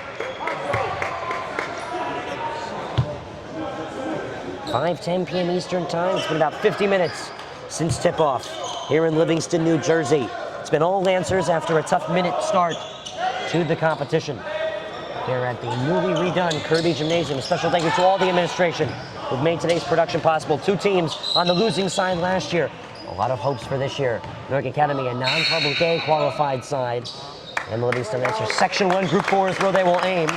5:10 p.m. Eastern Time. It's been about 50 minutes since tip-off here in Livingston, New Jersey. It's been all Lancers after a tough minute start to the competition. Here at the newly redone Kirby Gymnasium. A special thank you to all the administration who've made today's production possible. 2 teams on the losing side last year. A lot of hopes for this year. Newark Academy, a non-public A qualified side. And the Livingston Lancers. Section 1, Group 4 is where they will aim.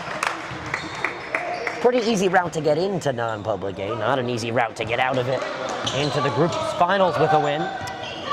Pretty easy route to get into non-public A, not an easy route to get out of it. Into the group's finals with a win.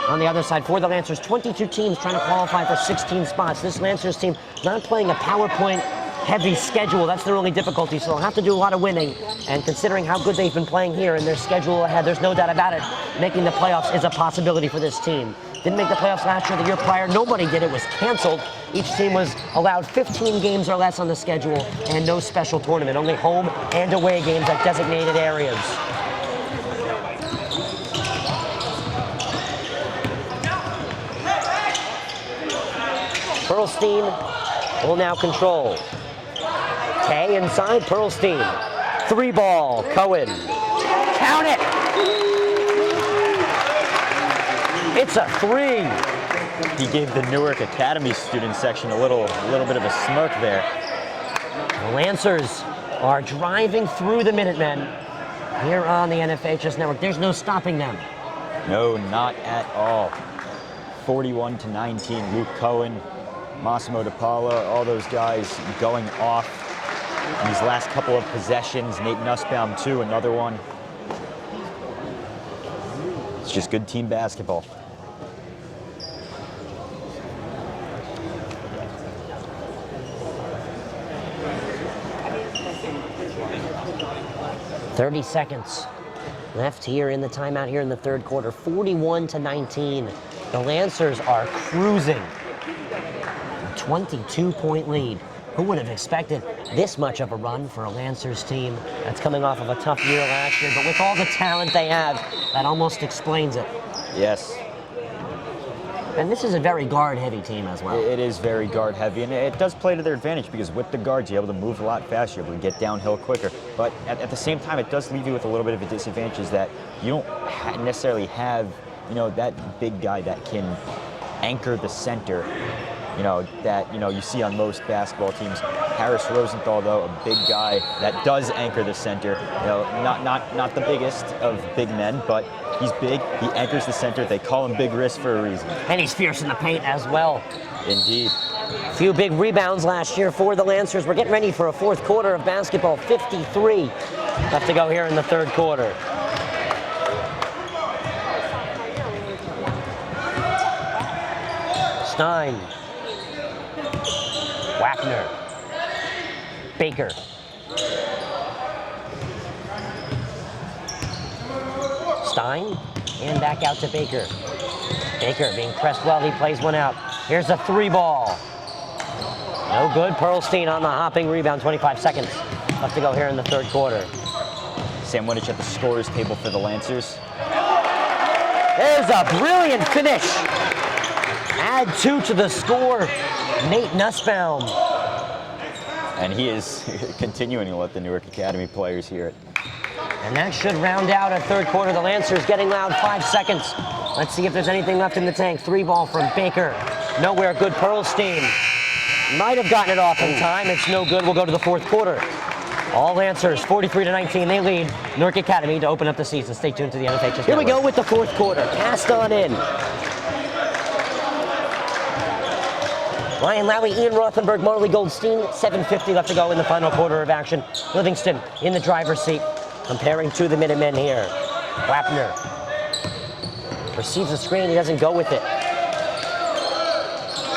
On the other side, for the Lancers, 22 teams trying to qualify for 16 spots. This Lancers team not playing a PowerPoint-heavy schedule. That's their only difficulty, so they'll have to do a lot of winning. And considering how good they've been playing here and their schedule ahead, there's no doubt about it. Making the playoffs is a possibility for this team. Didn't make the playoffs last year, the year prior. Nobody did. It was canceled. Each team was allowed 15 games or less on the schedule and no special tournament. Only home and away games at designated areas. Pearlstein will now control. Kay inside, Pearlstein. 3 ball, Cohen. Count it! It's a 3. He gave the Newark Academy student section a little bit of a smirk there. The Lancers are driving through the Minutemen here on the NFHS Network. There's no stopping them. No, not at all. 41-19, Luke Cohen, Massimo DePaula, all those guys going off in these last couple of possessions. Nate Nussbaum too, another one. It's just good team basketball. .30 seconds left here in the timeout here in the third quarter. 41-19. The Lancers are cruising. A 22-point lead. Who would have expected this much of a run for a Lancers team that's coming off of a tough year last year? But with all the talent they have, that almost explains it. Yes. And this is a very guard-heavy team as well. It is very guard-heavy, and it does play to their advantage because with the guards, you're able to move a lot faster, you're able to get downhill quicker. But at the same time, it does leave you with a little bit of a disadvantage is that you don't necessarily have, that big guy that can anchor the center, that, you see on most basketball teams. Harris Rosenthal, though, a big guy that does anchor the center. Not the biggest of big men, but he's big. He anchors the center. They call him Big Wrist for a reason. And he's fierce in the paint as well. Indeed. A few big rebounds last year for the Lancers. We're getting ready for a fourth quarter of basketball. 53 left to go here in the third quarter. Stein. Wagner. Baker. Stein, and back out to Baker. Baker being pressed well, he plays one out. Here's a three ball. No good, Pearlstein on the hopping rebound, 25 seconds left to go here in the third quarter. Sam Wittich at the scorer's table for the Lancers. There's a brilliant finish. Add 2 to the score, Nate Nussbaum. And he is continuing to let the Newark Academy players hear it. And that should round out a third quarter. The Lancers getting loud, 5 seconds. Let's see if there's anything left in the tank. Three ball from Baker. Nowhere good, Pearlstein. Might have gotten it off in time. It's no good. We'll go to the fourth quarter. All Lancers, 43-19. They lead Newark Academy to open up the season. Stay tuned to the NFHS. Here we go with the fourth quarter. Cast on in. Ryan Lowry, Ian Rothenberg, Marley Goldstein. 7:50 left to go in the final quarter of action. Livingston in the driver's seat, comparing to the Minutemen here. Wapner receives a screen. He doesn't go with it.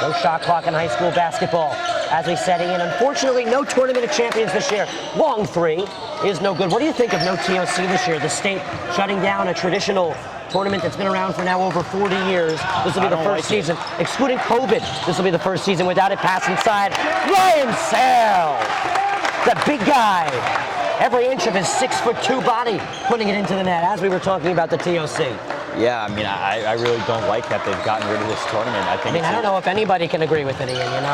No shot clock in high school basketball. As we said, Ian, unfortunately, no tournament of champions this year. Long three is no good. What do you think of no TOC this year? The state shutting down a traditional tournament that's been around for now over 40 years. This will be the first season, excluding COVID, this will be the first season without it. Pass inside. Ryan Sale, the big guy. Every inch of his 6'2" body, putting it into the net, as we were talking about the TOC. Yeah, I mean, I really don't like that they've gotten rid of this tournament. I don't know if anybody can agree with it, Ian,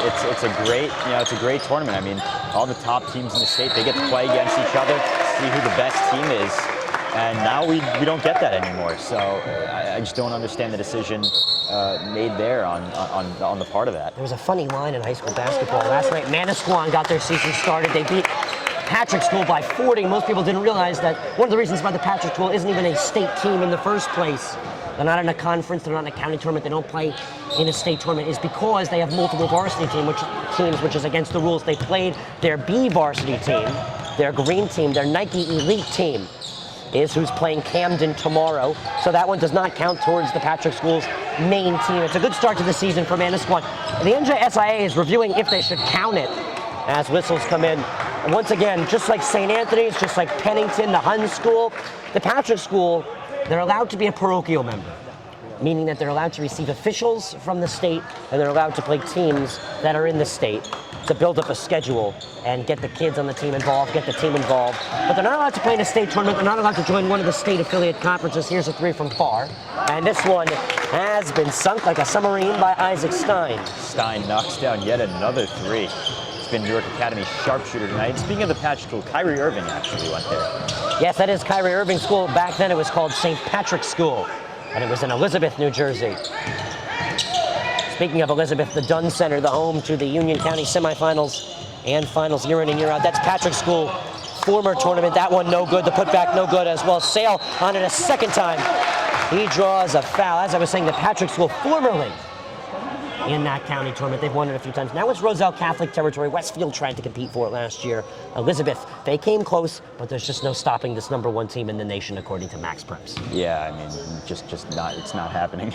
It's a great tournament. I mean, all the top teams in the state, they get to play against each other, see who the best team is. And now we don't get that anymore. So I just don't understand the decision made there on the part of that. There was a funny line in high school basketball. Last night, Manasquan got their season started. They beat Patrick School by 40. Most people didn't realize that one of the reasons why the Patrick School isn't even a state team in the first place, they're not in a conference, they're not in a county tournament, they don't play in a state tournament, is because they have multiple varsity teams, which is against the rules. They played their B varsity team, their green team, their Nike Elite team is who's playing Camden tomorrow. So that one does not count towards the Patrick School's main team. It's a good start to the season for Manasquan. The NJSIA is reviewing if they should count it as whistles come in. And once again, just like St. Anthony's, just like Pennington, the Hun School, the Patrick School, they're allowed to be a parochial member, meaning that they're allowed to receive officials from the state and they're allowed to play teams that are in the state to build up a schedule and get the kids on the team involved, get the team involved. But they're not allowed to play in a state tournament. They're not allowed to join one of the state affiliate conferences. Here's a three from far. And this one has been sunk like a submarine by Isaac Stein. Stein knocks down yet another three. It's been Newark Academy sharpshooter tonight. And speaking of the Patrick School, Kyrie Irving actually went there. Yes, that is Kyrie Irving School. Back then it was called St. Patrick's School, and it was in Elizabeth, New Jersey. Speaking of Elizabeth, the Dunn Center, the home to the Union County semifinals and finals year in and year out. That's Patrick School, former tournament. That one no good. The putback no good as well. Sale on it a second time. He draws a foul. As I was saying, the Patrick School formerly in that county tournament. They've won it a few times. Now it's Roselle Catholic territory. Westfield tried to compete for it last year. Elizabeth, they came close, but there's just no stopping this #1 team in the nation, according to Max Preps. Yeah, I mean, it's not happening.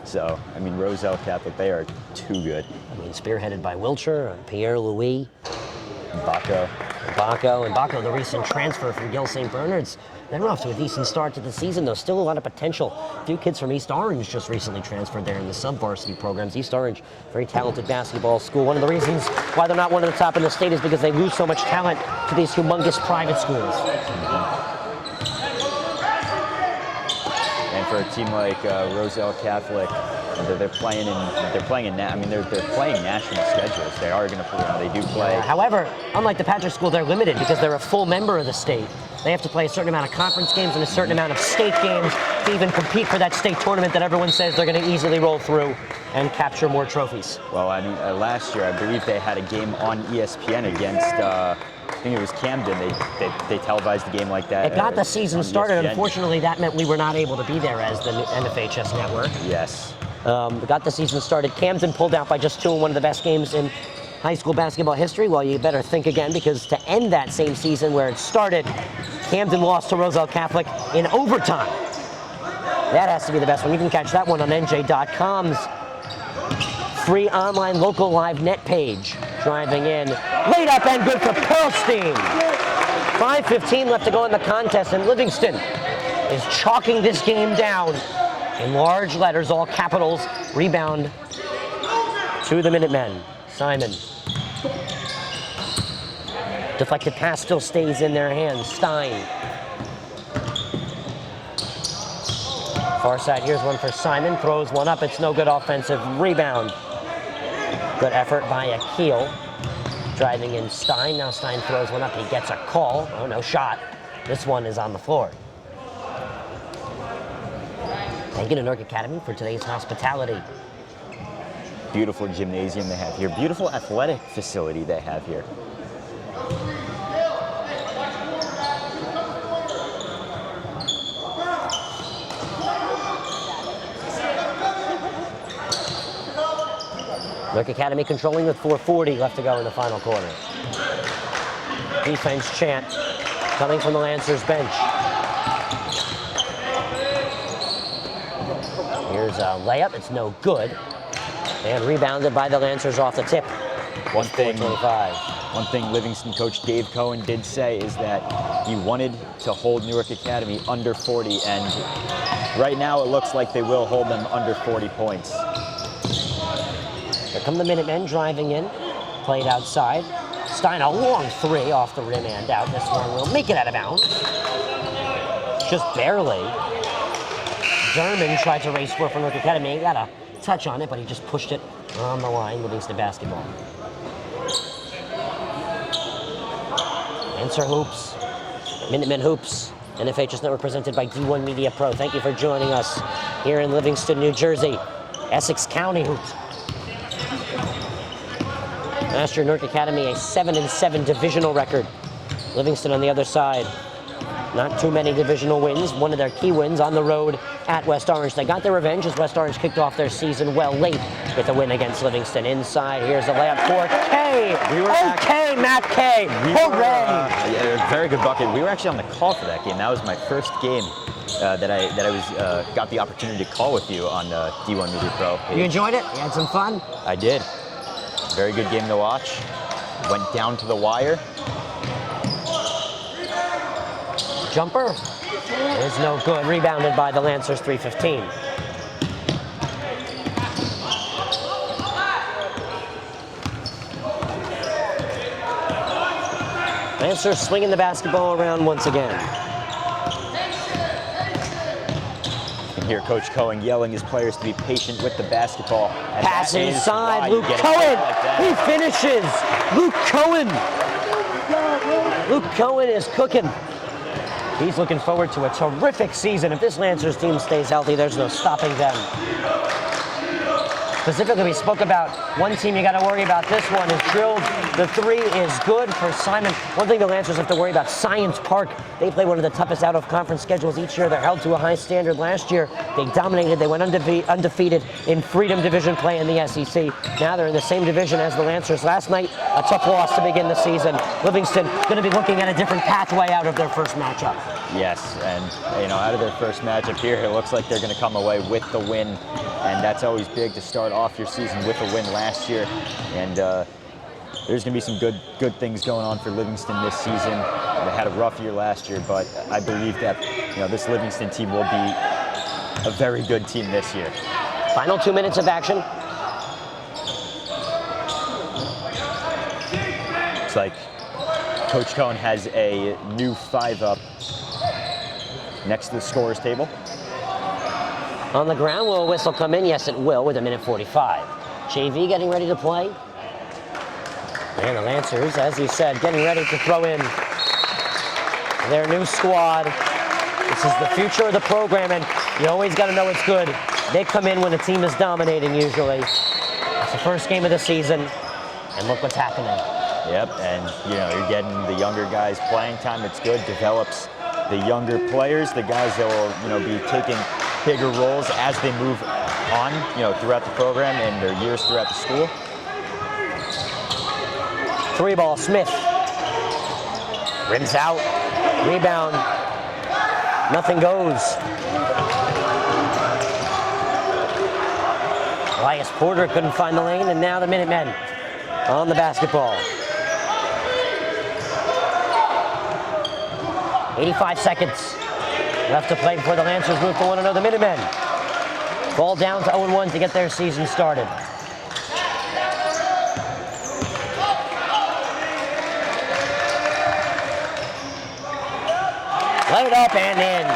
So, I mean, Roselle Catholic, they are too good. I mean, spearheaded by Wilcher, Pierre-Louis, Baco, the recent transfer from Gill St. Bernard's. They're off to a decent start to the season, though. Still a lot of potential. A few kids from East Orange just recently transferred there in the sub-varsity programs. East Orange, very talented basketball school. One of the reasons why they're not one of the top in the state is because they lose so much talent to these humongous private schools. And for a team like Roselle Catholic. They're playing in they're playing national schedules. They are going to they do play. However, unlike the Patrick School, they're limited because they're a full member of the state. They have to play a certain amount of conference games and a certain amount of state games to even compete for that state tournament that everyone says they're going to easily roll through and capture more trophies. Well, I mean, last year I believe they had a game on ESPN against I think it was Camden. They televised a game like that. It got the season started. ESPN. Unfortunately, that meant we were not able to be there as the NFHS network. Yes. We got the season started. Camden pulled out by just 2 in one of the best games in high school basketball history. Well, you better think again, because to end that same season where it started, Camden lost to Roselle Catholic in overtime. That has to be the best one. You can catch that one on NJ.com's free online local live net page. Driving in, laid up and good for Pearlstein. 5:15 left to go in the contest, and Livingston is chalking this game down in large letters, all capitals. Rebound to the Minutemen. Simon. Deflected pass still stays in their hands. Stein. Far side, here's one for Simon. Throws one up, it's no good. Offensive rebound. Good effort by Akil. Driving in Stein. Now Stein throws one up, he gets a call. Oh, no shot. This one is on the floor. Thank you to Newark Academy for today's hospitality. Beautiful gymnasium they have here. Beautiful athletic facility they have here. Newark Academy controlling with 4:40 left to go in the final quarter. Defense chant coming from the Lancers bench. Here's a layup, it's no good. And rebounded by the Lancers off the tip. One thing 25. One thing Livingston coach Dave Cohen did say is that he wanted to hold Newark Academy under 40, and right now it looks like they will hold them under 40 points. Here come the Minutemen driving in, played outside. Stein, a long 3 off the rim and out. This one will make it out of bounds. Just barely. Derman tried to race for Newark Academy. He got a touch on it, but he just pushed it on the line. Livingston basketball. Lancer hoops, Minutemen hoops. NFHS Network presented by D1 Media Pro. Thank you for joining us here in Livingston, New Jersey. Essex County hoops. Last year, Newark Academy, a 7-7 divisional record. Livingston on the other side. Not too many divisional wins. One of their key wins on the road at West Orange. They got their revenge as West Orange kicked off their season well late with a win against Livingston. Inside, here's a layup for K. Okay, Matt K. Hooray! Very good bucket. We were actually on the call for that game. That was my first game that I got the opportunity to call with you on D1 Media Pro. You enjoyed it? You had some fun? I did. Very good game to watch. Went down to the wire. Jumper is no good. Rebounded by the Lancers, 3:15. Lancers swinging the basketball around once again. You can hear Coach Cohen yelling his players to be patient with the basketball. And Pass that is inside, why you Luke get a Cohen. play like that. He finishes. Luke Cohen. Luke Cohen is cooking. He's looking forward to a terrific season. If this Lancers team stays healthy, there's no stopping them. Specifically, we spoke about one team you got to worry about. This one is drilled. The 3 is good for Simon. One thing the Lancers have to worry about, Science Park. They play one of the toughest out-of-conference schedules each year. They're held to a high standard. Last year, they dominated. They went undefeated in Freedom Division play in the SEC. Now they're in the same division as the Lancers. Last night, a tough loss to begin the season. Livingston going to be looking at a different pathway out of their first matchup. Yes, and out of their first matchup here, it looks like they're going to come away with the win, and that's always big to start off your season with a win last year. And there's going to be some good things going on for Livingston this season. They had a rough year last year, but I believe that this Livingston team will be a very good team this year. Final 2 minutes of action. It's like Coach Cohen has a new 5 up next to the scorer's table. On the ground, will a whistle come in? Yes, it will, with 1:45. JV getting ready to play. And the Lancers, as he said, getting ready to throw in their new squad. This is the future of the program, and you always got to know it's good. They come in when the team is dominating, usually. It's the first game of the season, and look what's happening. Yep, and you're getting the younger guys playing time. It's good, develops the younger players, the guys that will be taking bigger roles as they move on throughout the program and their years throughout the school. 3-ball, Smith. Rims out, rebound. Nothing goes. Elias Porter couldn't find the lane, and now the Minutemen on the basketball. 85 seconds left to play before the Lancers move to 1-0. The Minutemen fall down to 0-1 to get their season started. Laid up and in.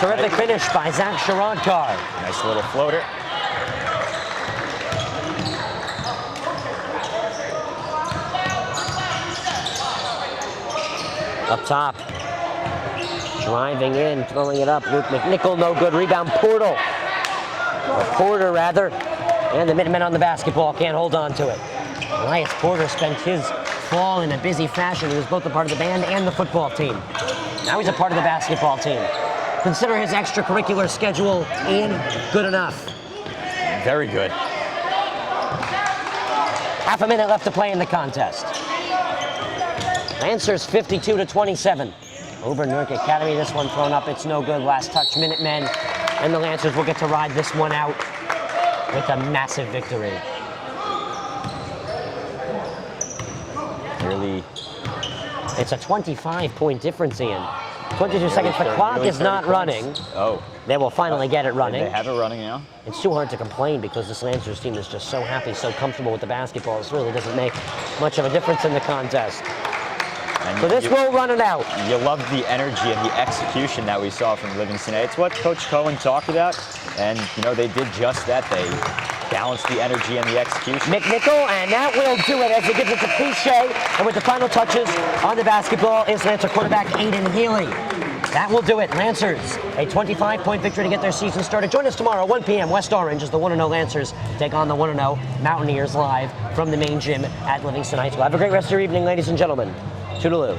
Terrific finish by Zach Sharodkar. Nice little floater. Up top. Driving in, throwing it up. Luke McNichol, no good. Rebound, Porter, rather. And the Minutemen on the basketball can't hold on to it. Elias Porter spent his fall in a busy fashion. He was both a part of the band and the football team. Now he's a part of the basketball team. Consider his extracurricular schedule in good enough. Very good. Half a minute left to play in the contest. Lancers 52-27 over Newark Academy. This one thrown up, it's no good. Last touch, Minutemen, and the Lancers will get to ride this one out with a massive victory. Really, it's a 25-point difference, Ian. 22 seconds. The clock is not running. Oh. They will finally get it running. They have it running now? It's too hard to complain because this Lancers team is just so happy, so comfortable with the basketball. This really doesn't make much of a difference in the contest. And So this will run it out. You love the energy and the execution that we saw from Livingston. It's what Coach Cohen talked about, and they did just that. They balanced the energy and the execution. McNichol, and that will do it as he gives it to Cliche. And with the final touches on the basketball is Lancer quarterback Aiden Healy. That will do it. Lancers, a 25-point victory to get their season started. Join us tomorrow, 1 p.m. West Orange as the 1-0 Lancers take on the 1-0 Mountaineers live from the main gym at Livingston High School. Have a great rest of your evening, ladies and gentlemen. Toodaloo.